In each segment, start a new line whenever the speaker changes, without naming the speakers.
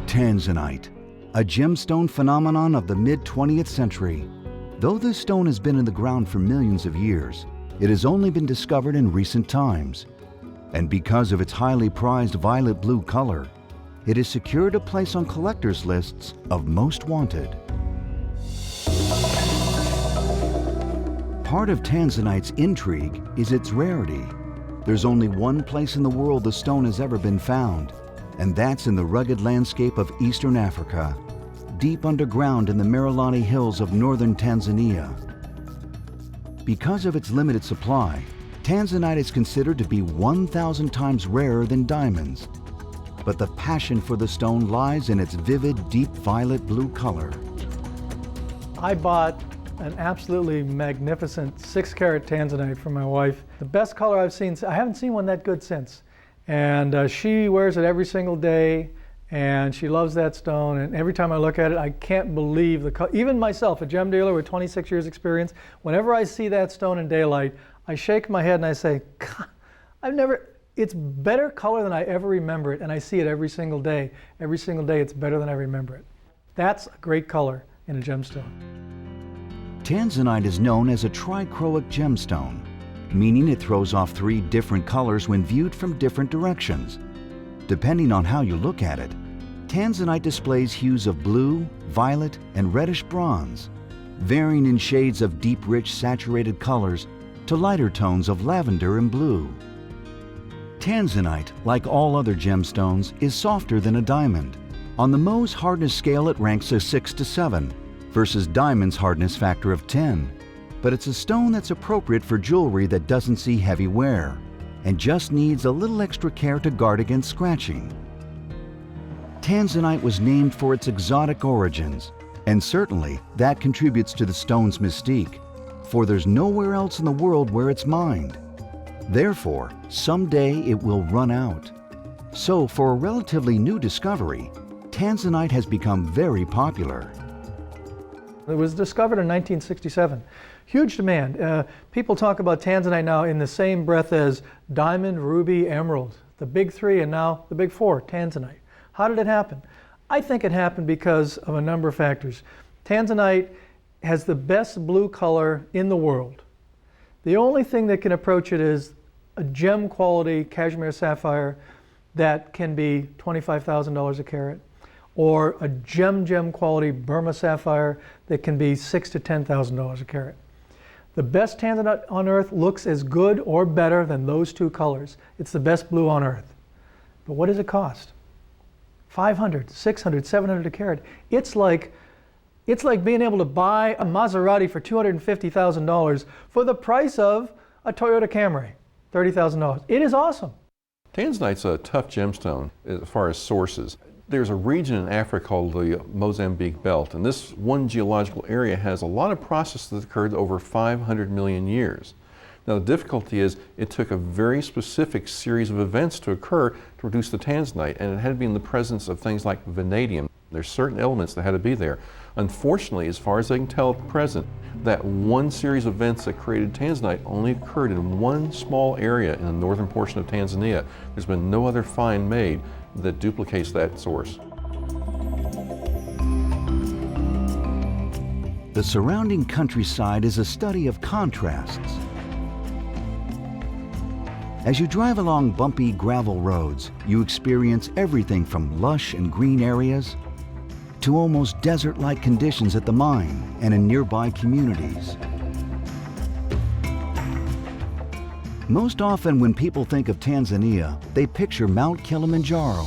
Tanzanite, a gemstone phenomenon of the mid-20th century. Though this stone has been in the ground for millions of years, it has only been discovered in recent times. And because of its highly prized violet blue color, it has secured a place on collectors' lists of most wanted. Part of Tanzanite's intrigue is its rarity. There's only one place in the world the stone has ever been found, and that's in the rugged landscape of eastern Africa, deep underground in the Mererani Hills of northern Tanzania. Because of its limited supply, Tanzanite is considered to be 1,000 times rarer than diamonds. But the passion for the stone lies in its vivid, deep violet blue color.
I bought an absolutely magnificent 6-carat Tanzanite for my wife. The best color I've seen. I haven't seen one that good since. And she wears it every single day, and she loves that stone. And every time I look at it, I can't believe the color. Even myself, a gem dealer with 26 years experience, whenever I see that stone in daylight, I shake my head and I say, God, it's better color than I ever remember it, and I see it every single day. Every single day it's better than I remember it. That's a great color in a gemstone.
Tanzanite is known as a trichroic gemstone, meaning it throws off 3 different colors when viewed from different directions. Depending on how you look at it, Tanzanite displays hues of blue, violet, and reddish bronze, varying in shades of deep, rich, saturated colors to lighter tones of lavender and blue. Tanzanite, like all other gemstones, is softer than a diamond. On the Mohs hardness scale, it ranks a 6 to 7, versus diamond's hardness factor of 10. But it's a stone that's appropriate for jewelry that doesn't see heavy wear and just needs a little extra care to guard against scratching. Tanzanite was named for its exotic origins, and certainly that contributes to the stone's mystique, for there's nowhere else in the world where it's mined. Therefore, someday it will run out. So for a relatively new discovery, Tanzanite has become very popular.
It was discovered in 1967. Huge demand. People talk about Tanzanite now in the same breath as diamond, ruby, emerald. The big 3 and now the big 4, Tanzanite. How did it happen? I think it happened because of a number of factors. Tanzanite has the best blue color in the world. The only thing that can approach it is a gem quality cashmere sapphire that can be $25,000 a carat, or a gem quality Burma sapphire that can be $6,000 to $10,000 a carat. The best Tanzanite on earth looks as good or better than those 2 colors. It's the best blue on earth. But what does it cost? $500, $600, $700 a carat. It's like being able to buy a Maserati for $250,000 for the price of a Toyota Camry, $30,000. It is awesome.
Tanzanite's a tough gemstone as far as sources. There's a region in Africa called the Mozambique Belt, and this one geological area has a lot of processes that occurred over 500 million years. Now the difficulty is it took a very specific series of events to occur to produce the Tanzanite, and it had to be in the presence of things like vanadium. There's certain elements that had to be there. Unfortunately, as far as I can tell at present, that one series of events that created Tanzanite only occurred in one small area in the northern portion of Tanzania. There's been no other find made that duplicates that source.
The surrounding countryside is a study of contrasts. As you drive along bumpy gravel roads, you experience everything from lush and green areas to almost desert-like conditions at the mine and in nearby communities. Most often when people think of Tanzania, they picture Mount Kilimanjaro.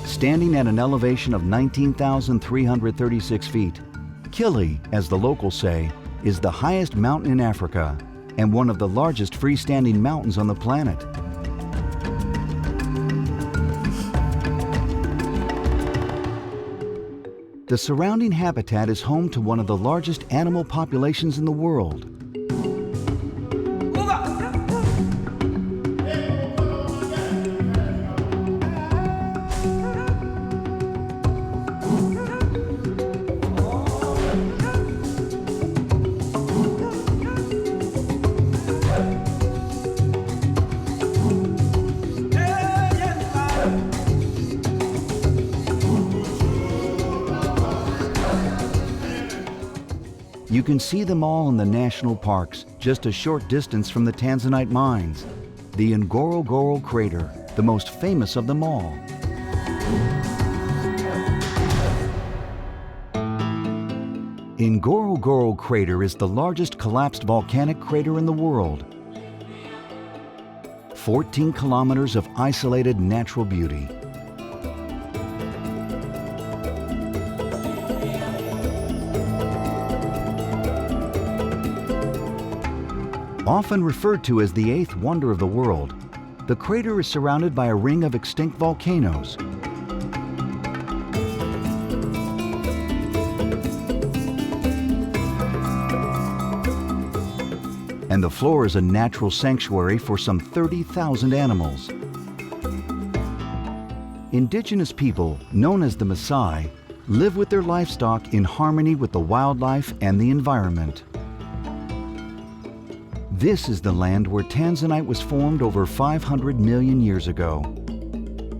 Standing at an elevation of 19,336 feet, Kili, as the locals say, is the highest mountain in Africa and one of the largest freestanding mountains on the planet. The surrounding habitat is home to one of the largest animal populations in the world. You can see them all in the national parks, just a short distance from the Tanzanite mines. The Ngorongoro crater, the most famous of them all. Ngorongoro crater is the largest collapsed volcanic crater in the world. 14 kilometers of isolated natural beauty. Often referred to as the eighth wonder of the world, the crater is surrounded by a ring of extinct volcanoes. And the floor is a natural sanctuary for some 30,000 animals. Indigenous people, known as the Maasai, live with their livestock in harmony with the wildlife and the environment. This is the land where Tanzanite was formed over 500 million years ago.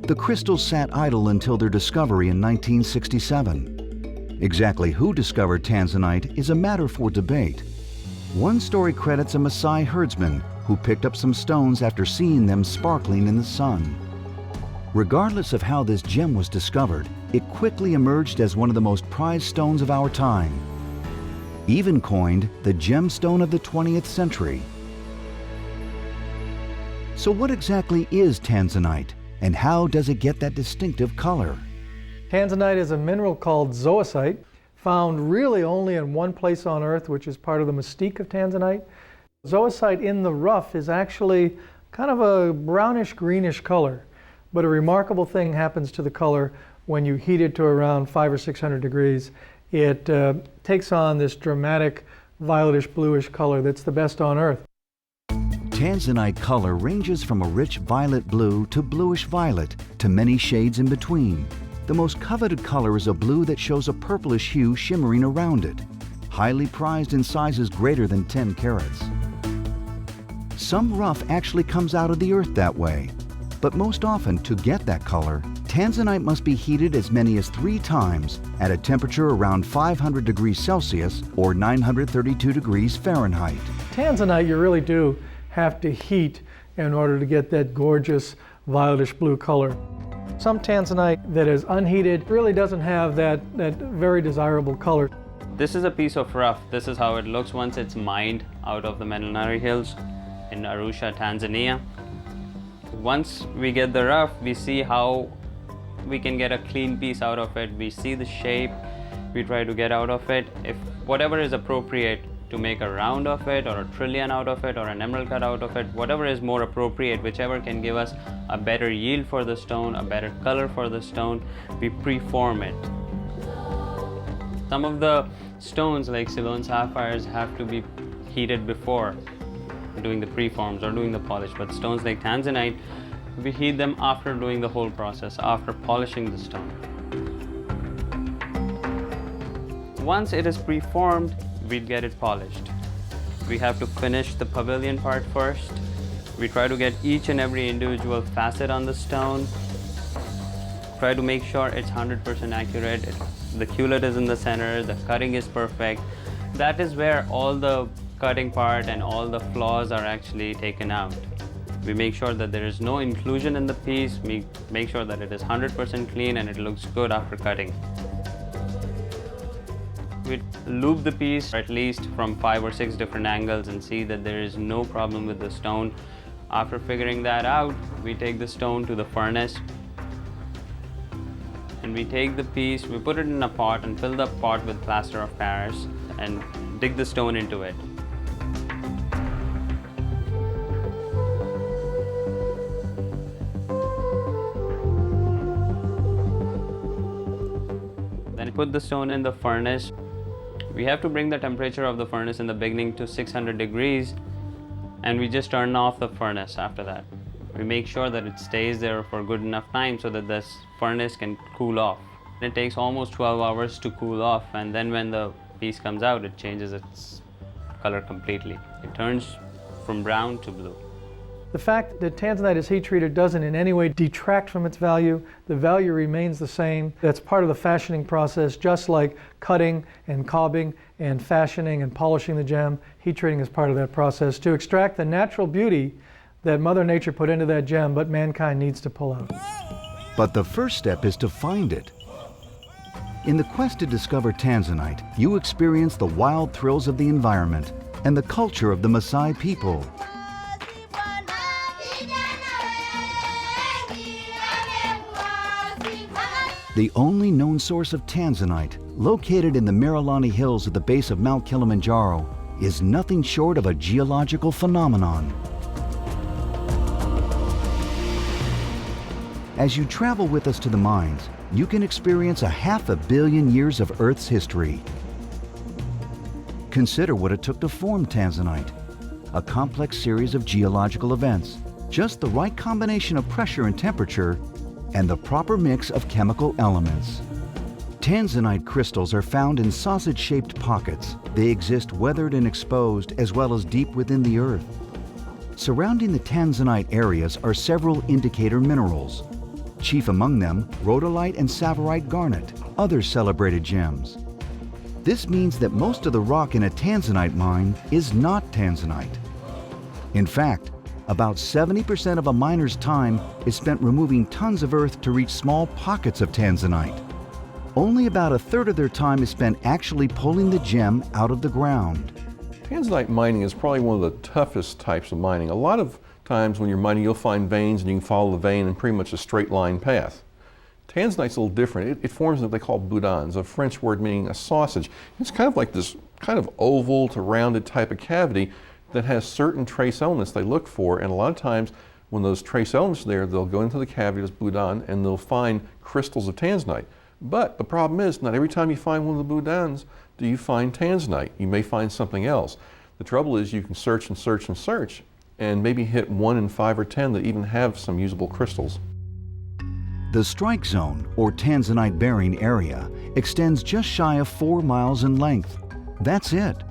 The crystals sat idle until their discovery in 1967. Exactly who discovered Tanzanite is a matter for debate. One story credits a Maasai herdsman who picked up some stones after seeing them sparkling in the sun. Regardless of how this gem was discovered, it quickly emerged as one of the most prized stones of our time, even coined the gemstone of the 20th century. So what exactly is Tanzanite, and how does it get that distinctive color?
Tanzanite is a mineral called zoisite, found really only in one place on Earth, which is part of the mystique of Tanzanite. Zoisite in the rough is actually kind of a brownish-greenish color, but a remarkable thing happens to the color when you heat it to around 500 or 600 degrees. It takes on this dramatic violetish-bluish color that's the best on Earth.
Tanzanite color ranges from a rich violet blue to bluish violet to many shades in between. The most coveted color is a blue that shows a purplish hue shimmering around it, highly prized in sizes greater than 10 carats. Some rough actually comes out of the earth that way, but most often to get that color, Tanzanite must be heated as many as 3 times at a temperature around 500 degrees Celsius or 932 degrees Fahrenheit.
Tanzanite you really do have to heat in order to get that gorgeous violetish blue color. Some Tanzanite that is unheated really doesn't have that very desirable color.
This is a piece of rough. This is how it looks once it's mined out of the Mererani Hills in Ursa, Tanzania. Once we get the rough, we see how we can get a clean piece out of it. We see the shape, we try to get out of it. If whatever is appropriate to make a round of it, or a trillion out of it, or an emerald cut out of it, whatever is more appropriate, whichever can give us a better yield for the stone, a better color for the stone, we preform it. Some of the stones like Ceylon sapphires have to be heated before doing the preforms or doing the polish, but stones like Tanzanite, we heat them after doing the whole process, after polishing the stone. Once it is preformed, we get it polished. We have to finish the pavilion part first. We try to get each and every individual facet on the stone. Try to make sure it's 100% accurate. The culet is in the center, the cutting is perfect. That is where all the cutting part and all the flaws are actually taken out. We make sure that there is no inclusion in the piece. We make sure that it is 100% clean and it looks good after cutting. We loop the piece at least from 5 or 6 different angles and see that there is no problem with the stone. After figuring that out, we take the stone to the furnace and we take the piece, we put it in a pot and fill the pot with plaster of Paris and dig the stone into it. Then put the stone in the furnace. We have to bring the temperature of the furnace in the beginning to 600 degrees and we just turn off the furnace after that. We make sure that it stays there for good enough time so that this furnace can cool off. It takes almost 12 hours to cool off, and then when the piece comes out, it changes its color completely. It turns from brown to blue.
The fact that Tanzanite is heat treated doesn't in any way detract from its value. The value remains the same. That's part of the fashioning process, just like cutting and cobbing and fashioning and polishing the gem. Heat treating is part of that process to extract the natural beauty that Mother Nature put into that gem, but mankind needs to pull out.
But the first step is to find it. In the quest to discover Tanzanite, you experience the wild thrills of the environment and the culture of the Maasai people. The only known source of Tanzanite, located in the Mererani Hills at the base of Mount Kilimanjaro, is nothing short of a geological phenomenon. As you travel with us to the mines, you can experience 500 million years of Earth's history. Consider what it took to form Tanzanite, a complex series of geological events, just the right combination of pressure and temperature, and the proper mix of chemical elements. Tanzanite crystals are found in sausage-shaped pockets. They exist weathered and exposed, as well as deep within the earth. Surrounding the Tanzanite areas are several indicator minerals. Chief among them, rhodolite and savarite garnet, other celebrated gems. This means that most of the rock in a Tanzanite mine is not Tanzanite. In fact, about 70% of a miner's time is spent removing tons of earth to reach small pockets of Tanzanite. Only about a third of their time is spent actually pulling the gem out of the ground.
Tanzanite mining is probably one of the toughest types of mining. A lot of times when you're mining, you'll find veins and you can follow the vein in pretty much a straight line path. Tanzanite's a little different. It forms what they call boudins, a French word meaning a sausage. It's kind of like this kind of oval to rounded type of cavity that has certain trace elements they look for, and a lot of times when those trace elements are there, they'll go into the cavity of this boudin and they'll find crystals of Tanzanite. But the problem is, not every time you find one of the boudins do you find Tanzanite. You may find something else. The trouble is you can search and search and search and maybe hit 1 in 5 or 10 that even have some usable crystals.
The strike zone, or Tanzanite bearing area, extends just shy of 4 miles in length. That's it.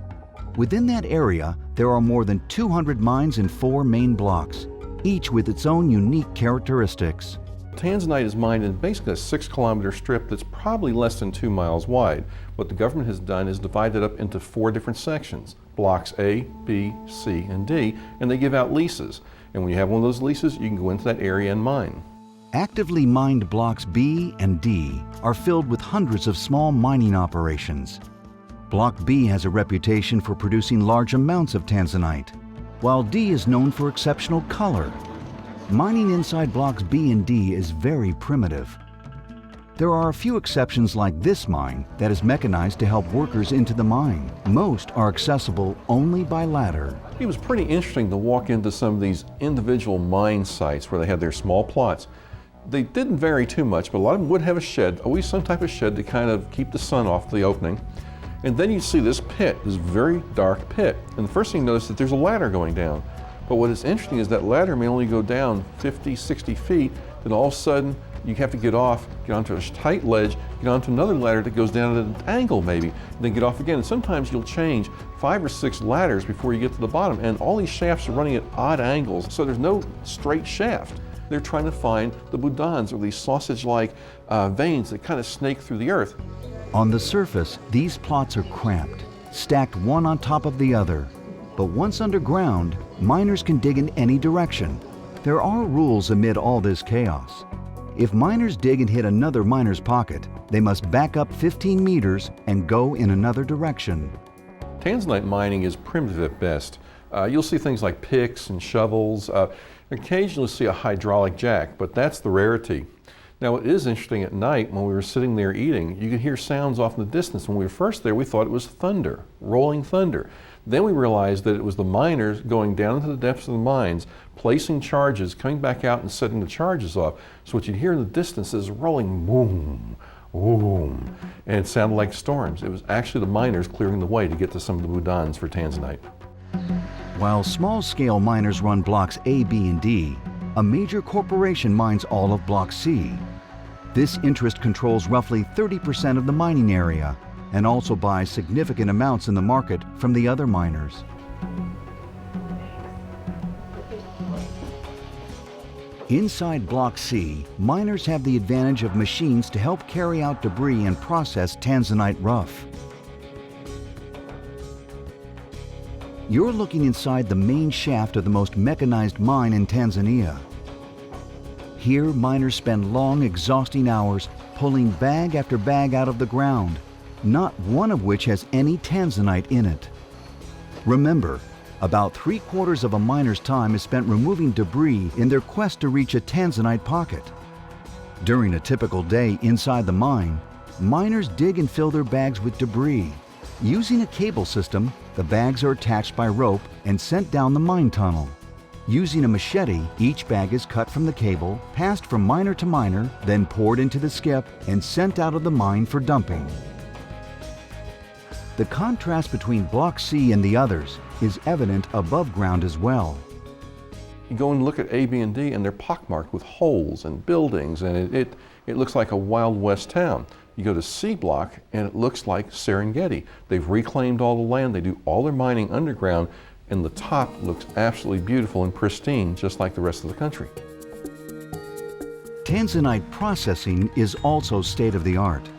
Within that area, there are more than 200 mines in 4 main blocks, each with its own unique characteristics.
Tanzanite is mined in basically a 6-kilometer strip that's probably less than 2 miles wide. What the government has done is divide it up into 4 different sections, blocks A, B, C, and D, and they give out leases. And when you have one of those leases, you can go into that area and mine.
Actively mined blocks B and D are filled with hundreds of small mining operations. Block B has a reputation for producing large amounts of Tanzanite, while D is known for exceptional color. Mining inside blocks B and D is very primitive. There are a few exceptions like this mine that is mechanized to help workers into the mine. Most are accessible only by ladder.
It was pretty interesting to walk into some of these individual mine sites where they had their small plots. They didn't vary too much, but a lot of them would have a shed, always some type of shed to kind of keep the sun off the opening. And then you see this pit, this very dark pit. And the first thing you notice is that there's a ladder going down. But what is interesting is that ladder may only go down 50, 60 feet, then all of a sudden you have to get off, get onto a tight ledge, get onto another ladder that goes down at an angle maybe, and then get off again. And sometimes you'll change 5 or 6 ladders before you get to the bottom, and all these shafts are running at odd angles, so there's no straight shaft. They're trying to find the boudins, or these sausage-like veins that kind of snake through the earth.
On the surface, these plots are cramped, stacked one on top of the other. But once underground, miners can dig in any direction. There are rules amid all this chaos. If miners dig and hit another miner's pocket, they must back up 15 meters and go in another direction.
Tanzanite mining is primitive at best. You'll see things like picks and shovels. Occasionally you'll see a hydraulic jack, but that's the rarity. Now, it is interesting at night when we were sitting there eating, you could hear sounds off in the distance. When we were first there, we thought it was thunder, rolling thunder. Then we realized that it was the miners going down into the depths of the mines, placing charges, coming back out and setting the charges off. So what you'd hear in the distance is rolling boom, boom, and it sounded like storms. It was actually the miners clearing the way to get to some of the boudins for Tanzanite.
While small-scale miners run blocks A, B, and D, a major corporation mines all of Block C. This interest controls roughly 30% of the mining area and also buys significant amounts in the market from the other miners. Inside Block C, miners have the advantage of machines to help carry out debris and process Tanzanite rough. You're looking inside the main shaft of the most mechanized mine in Tanzania. Here, miners spend long, exhausting hours pulling bag after bag out of the ground, not one of which has any Tanzanite in it. Remember, about 3/4 of a miner's time is spent removing debris in their quest to reach a Tanzanite pocket. During a typical day inside the mine, miners dig and fill their bags with debris. Using a cable system, the bags are attached by rope and sent down the mine tunnel. Using a machete, each bag is cut from the cable, passed from miner to miner, then poured into the skip and sent out of the mine for dumping. The contrast between Block C and the others is evident above ground as well.
You go and look at A, B, and D, and they're pockmarked with holes and buildings, and it looks like a Wild West town. You go to C block, and it looks like Serengeti. They've reclaimed all the land, they do all their mining underground, and the top looks absolutely beautiful and pristine, just like the rest of the country.
Tanzanite processing is also state-of-the-art.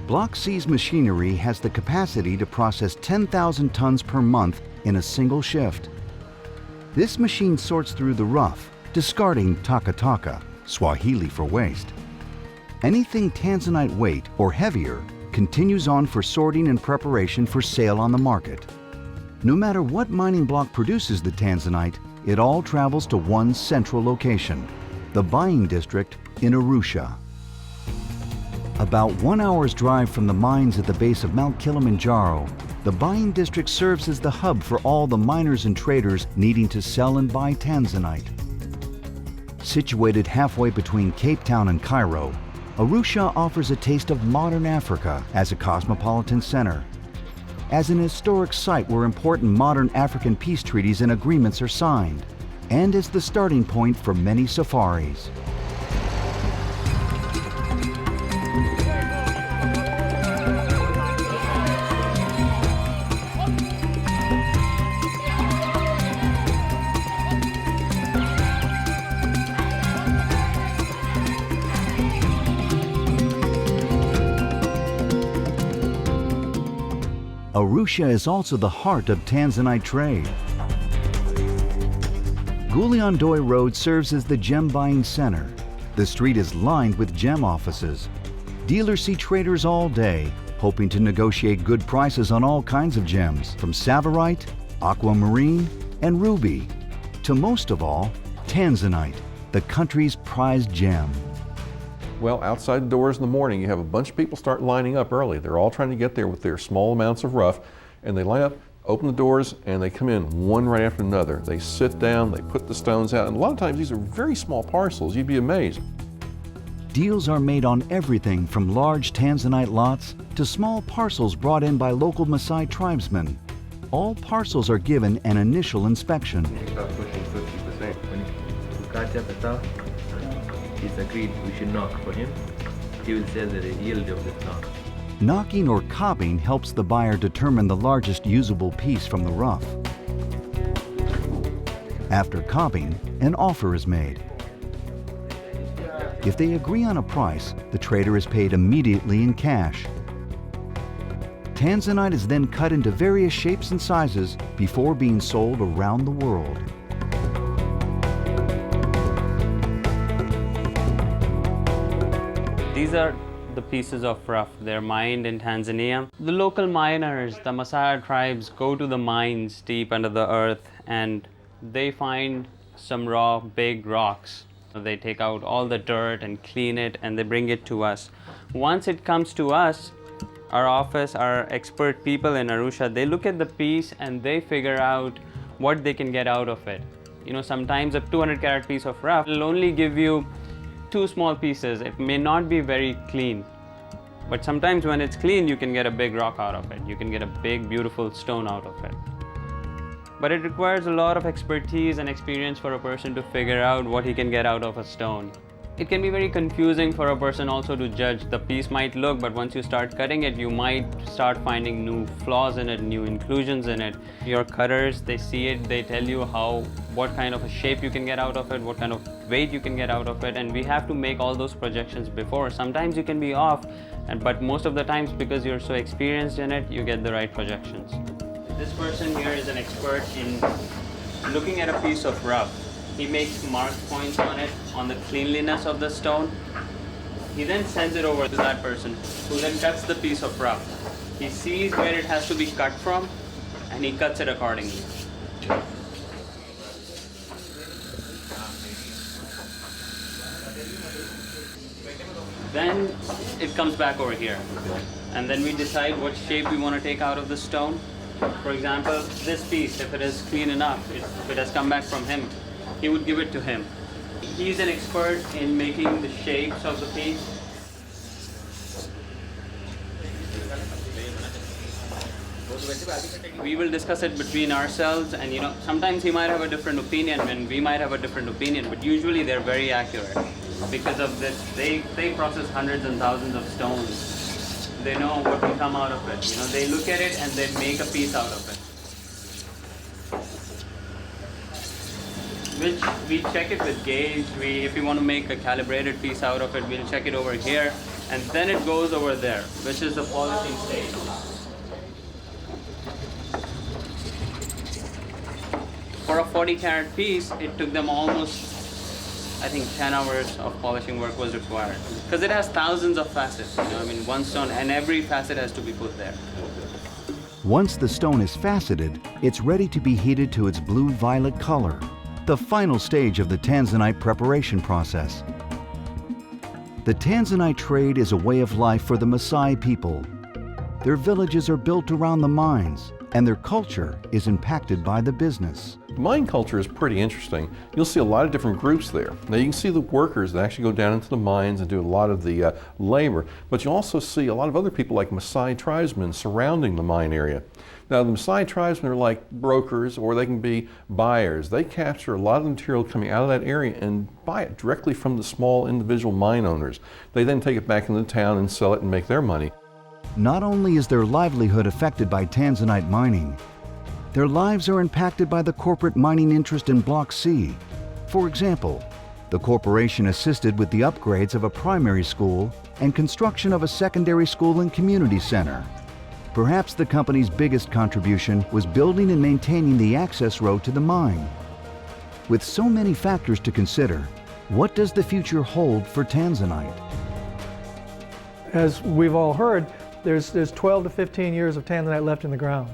Block C's machinery has the capacity to process 10,000 tons per month in a single shift. This machine sorts through the rough, discarding taka, Swahili for waste. Anything Tanzanite weight or heavier continues on for sorting and preparation for sale on the market. No matter what mining block produces the Tanzanite, it all travels to one central location, the buying district in Ursa. About 1 hour's drive from the mines at the base of Mount Kilimanjaro, the buying district serves as the hub for all the miners and traders needing to sell and buy Tanzanite. Situated halfway between Cape Town and Cairo, Ursa offers a taste of modern Africa as a cosmopolitan center, as an historic site where important modern African peace treaties and agreements are signed, and as the starting point for many safaris. Ursa is also the heart of Tanzanite trade. Guliondoi Road serves as the gem buying center. The street is lined with gem offices. Dealers see traders all day, hoping to negotiate good prices on all kinds of gems, from Savarite, aquamarine, and ruby, to most of all, Tanzanite, the country's prized gem.
Well, outside the doors in the morning, you have a bunch of people start lining up early. They're all trying to get there with their small amounts of rough, and they line up, open the doors, and they come in one right after another. They sit down, they put the stones out, and a lot of times these are very small parcels. You'd be amazed.
Deals are made on everything from large Tanzanite lots to small parcels brought in by local Maasai tribesmen. All parcels are given an initial inspection.
Start pushing 50%. When you catch up the stuff, it's agreed we should knock for him. He will say the yield of this knock.
Knocking or copping helps the buyer determine the largest usable piece from the rough. After copping, an offer is made. If they agree on a price, the trader is paid immediately in cash. Tanzanite is then cut into various shapes and sizes before being sold around the world.
These are the pieces of rough. They're mined in Tanzania. The local miners, the Maasai tribes, go to the mines deep under the earth and they find some raw, big rocks. They take out all the dirt and clean it and they bring it to us. Once it comes to us, our office, our expert people in Ursa, they look at the piece and they figure out what they can get out of it. You know, sometimes a 200 carat piece of rough will only give you 2 small pieces. It may not be very clean, but sometimes when it's clean, you can get a big rock out of it. You can get a big, beautiful stone out of it. But it requires a lot of expertise and experience for a person to figure out what he can get out of a stone. It can be very confusing for a person also to judge. The piece might look, but once you start cutting it, you might start finding new flaws in it, new inclusions in it. Your cutters, they see it, they tell you what kind of a shape you can get out of it, what kind of weight you can get out of it, and we have to make all those projections before. Sometimes you can be off, but most of the times, because you're so experienced in it, you get the right projections. This person here is an expert in looking at a piece of rough. He makes marked points on it, on the cleanliness of the stone. He then sends it over to that person, who then cuts the piece of rough. He sees where it has to be cut from, and he cuts it accordingly. Then it comes back over here, and then we decide what shape we want to take out of the stone. For example, this piece, if it is clean enough, if it has come back from him, he would give it to him. He's an expert in making the shapes of the piece. We will discuss it between ourselves, and sometimes he might have a different opinion and we might have a different opinion, but usually they're very accurate. Because of this, they process hundreds and thousands of stones. They know what will come out of it. They look at it and they make a piece out of it. Which we check it with gauge. If we want to make a calibrated piece out of it, we'll check it over here, and then it goes over there, which is the polishing stage. For a 40-carat piece, it took them almost, I think, 10 hours of polishing work was required, because it has thousands of facets. One stone, and every facet has to be put there.
Once the stone is faceted, it's ready to be heated to its blue-violet color, the final stage of the Tanzanite preparation process. The Tanzanite trade is a way of life for the Maasai people. Their villages are built around the mines, and their culture is impacted by the business.
Mine culture is pretty interesting. You'll see a lot of different groups there. Now you can see the workers that actually go down into the mines and do a lot of the labor, but you also see a lot of other people like Maasai tribesmen surrounding the mine area. Now the Maasai tribesmen are like brokers, or they can be buyers. They capture a lot of the material coming out of that area and buy it directly from the small individual mine owners. They then take it back into the town and sell it and make their money.
Not only is their livelihood affected by Tanzanite mining, their lives are impacted by the corporate mining interest in Block C. For example, the corporation assisted with the upgrades of a primary school and construction of a secondary school and community center. Perhaps the company's biggest contribution was building and maintaining the access road to the mine. With so many factors to consider, what does the future hold for Tanzanite?
As we've all heard, there's 12 to 15 years of Tanzanite left in the ground.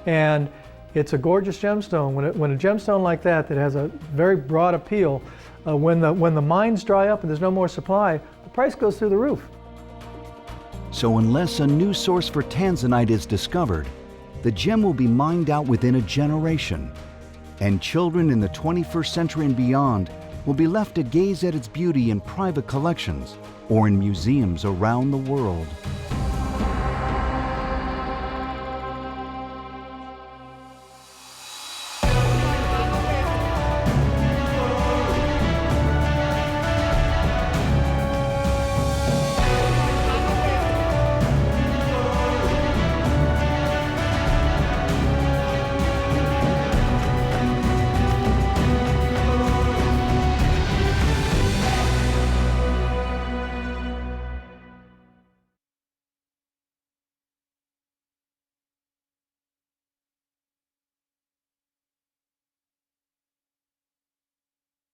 And it's a gorgeous gemstone. When a gemstone like that has a very broad appeal, when the mines dry up and there's no more supply, the price goes through the roof.
So unless a new source for Tanzanite is discovered, the gem will be mined out within a generation. And children in the 21st century and beyond will be left to gaze at its beauty in private collections or in museums around the world.